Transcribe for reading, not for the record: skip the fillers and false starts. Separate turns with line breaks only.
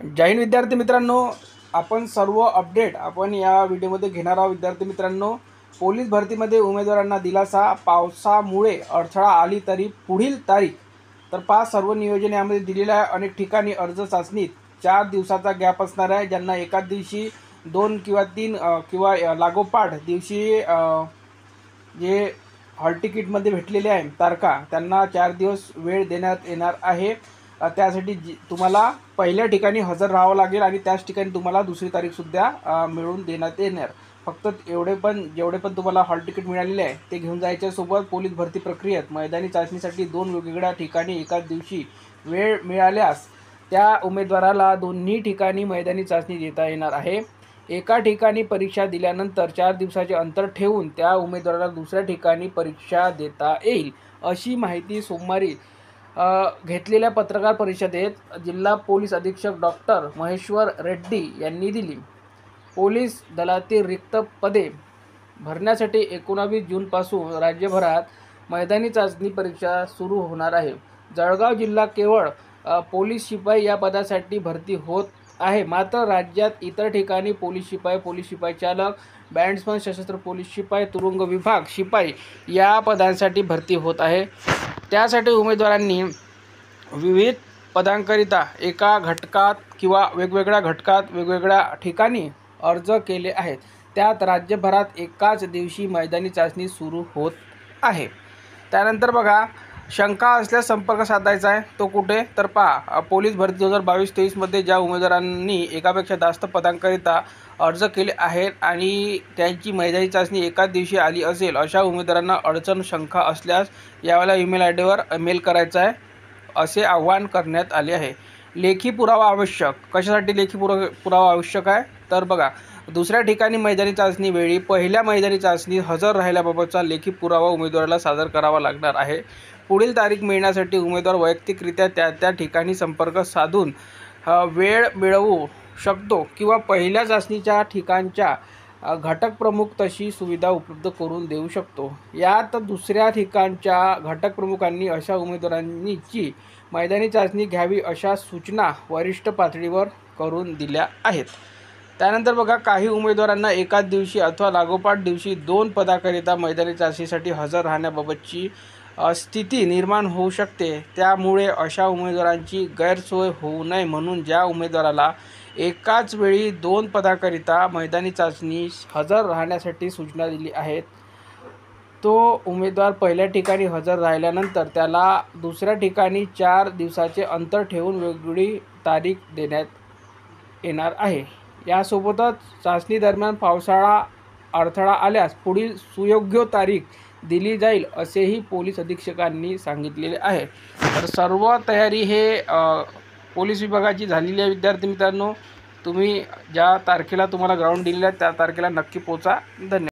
जय हिंद विद्यार्थी मित्रांनो, आपण सर्व अपडेट आपण या व्हिडिओमध्ये घेणार आहोत। विद्यार्थी मित्रांनो, पोलीस भरतीमध्ये उमेदवारांना दिलासा, पावसामुळे अडथळा आली तरी पुढील तारीख। तर पहा, सर्व नियोजन यामध्ये दिलेले आहे। अनेक ठिकाणी अर्ज चाचणीत 4 दिवसाचा गॅप असणार आहे। ज्यांना एकाच दिवशी 2 किंवा 3 किंवा लागोपाठ दिवशी जे हॉल तिकीटमध्ये भेटलेले आहे तारखा, त्यांना 4 दिवस वेळ देण्यात येणार आहे। त्यासाठी तुम्हाला पहिल्या ठिकाणी हजर राहावं लागेल आणि त्याच ठिकाणी तुम्हाला दुसरी तारीखसुद्धा मिळवून देण्यात येणार। फक्त जेवढे पण तुम्हाला हॉल तिकीट मिळालेले आहे ते घेऊन जायच्या सोबत पोलीस भरती प्रक्रियेत मैदानी चाचणीसाठी 2 वेगवेगळ्या ठिकाणी एकाच दिवशी वेळ मिळाल्यास त्या उमेदवाराला दोन्ही ठिकाणी मैदानी चाचणी देता येणार आहे। एका ठिकाणी परीक्षा दिल्यानंतर 4 दिवसाचे अंतर ठेवून त्या उमेदवाराला दुसऱ्या ठिकाणी परीक्षा देता येईल, अशी माहिती सोमवारी घेतलेल्या पत्रकार परिषदेत जिल्हा पोलीस अधीक्षक डॉक्टर महेश्वर रेड्डी यांनी दिली। पोलीस दलातील रिक्त पदे भरण्यासाठी 19 जूनपासून राज्यभरात मैदानी चाचणी परीक्षा सुरू होणार आहे। जळगाव जिल्हा केवळ पोलीस शिपाई या पदासाठी भरती होत आहे, मात्र राज्यात इतर ठिकाणी पोलीस शिपाई चालक, बँड्समन, सशस्त्र पोलीस शिपाई, तुरुंग विभाग शिपाई या पदांसाठी भरती होत आहे। त्यासाठी उमेदवारांनी विविध पदांकरिता एका घटकात किंवा वेगवेगळ्या घटकात वेगवेगळ्या ठिकाणी अर्ज केले आहेत। त्यात राज्यभरात एकाच दिवशी मैदानी चाचणी सुरू होत आहे। त्यानंतर बघा, शंका असल्यास संपर्क साधायचा आहे। तो कुठे? तर पहा, पोलीस भरती 2022-23 मध्ये ज्या उमेदवारांनी एकापेक्षा जास्त पदांकरिता अर्ज केले आहेत आणि त्यांची मैदानी चाचणी एकाच दिवशी आली असेल, अशा उमेदवारांना अडचण शंका असल्यास यावेळेला ईमेल आयडीवर मेल करायचा आहे, असे आवाहन करण्यात आले आहे। लेखी पुरावा आवश्यक। कशासाठी लेखी पुरावा आवश्यक आहे? तर बघा, दुसऱ्या ठिकाणी मैदानी चाचणी वेळी पहिल्या मैदानी चाचणीत हजर राहिल्याबाबतचा लेखी पुरावा उमेदवाराला सादर करावा लागणार आहे। पुढील तारीख मिळण्यासाठी उमेदवार वैयक्तिकरित्या त्या ठिकाणी संपर्क साधून वेळ मिळवू शकतो किंवा पहिल्या चाचणीच्या ठिकाणच्या घटक प्रमुख तशी सुविधा उपलब्ध करून देऊ शकतो। यात दुसऱ्या ठिकाणच्या घटक प्रमुखांनी अशा उमेदवारांची मैदानी चाचणी घ्यावी अशा सूचना वरिष्ठ पातळीवर करून दिल्या आहेत। त्यानंतर बघा, काही उमेदवारांना एकाच दिवशी अथवा लागोपाठ दिवशी 2 पदाकरिता मैदानी चाचणीसाठी हजर राहण्याबाबतची स्थिती निर्माण होऊ शकते। त्यामुळे अशा उमेदवारांची गैरसोय होऊ नये म्हणून ज्या उमेदवाराला एकाच वेळी 2 पदाकरिता मैदानी चाचणीस हजर राहण्यासाठी सूचना दिली आहेत, तो उमेदवार पहिल्या ठिकाणी हजर राहिल्यानंतर त्याला दुसऱ्या ठिकाणी 4 दिवसाचे अंतर ठेवून वेगळी तारीख देण्यात येणार आहे। यासोबतच चाचणी दरम्यान पावसाळा अडथळा आल्यास पुढील सुयोग्य तारीख दिली जाईल, असेही पोलीस अधीक्षकांनी सांगितलेले आहे। तर सर्व तयारी हे पोलीस विभागाची झालेली आहे। विद्यार्थी मित्रांनो, तुम्ही ज्या तारखेला तुम्हाला ग्राउंड दिलेलं आहे त्या तारखेला नक्की पोचा। धन्यवाद।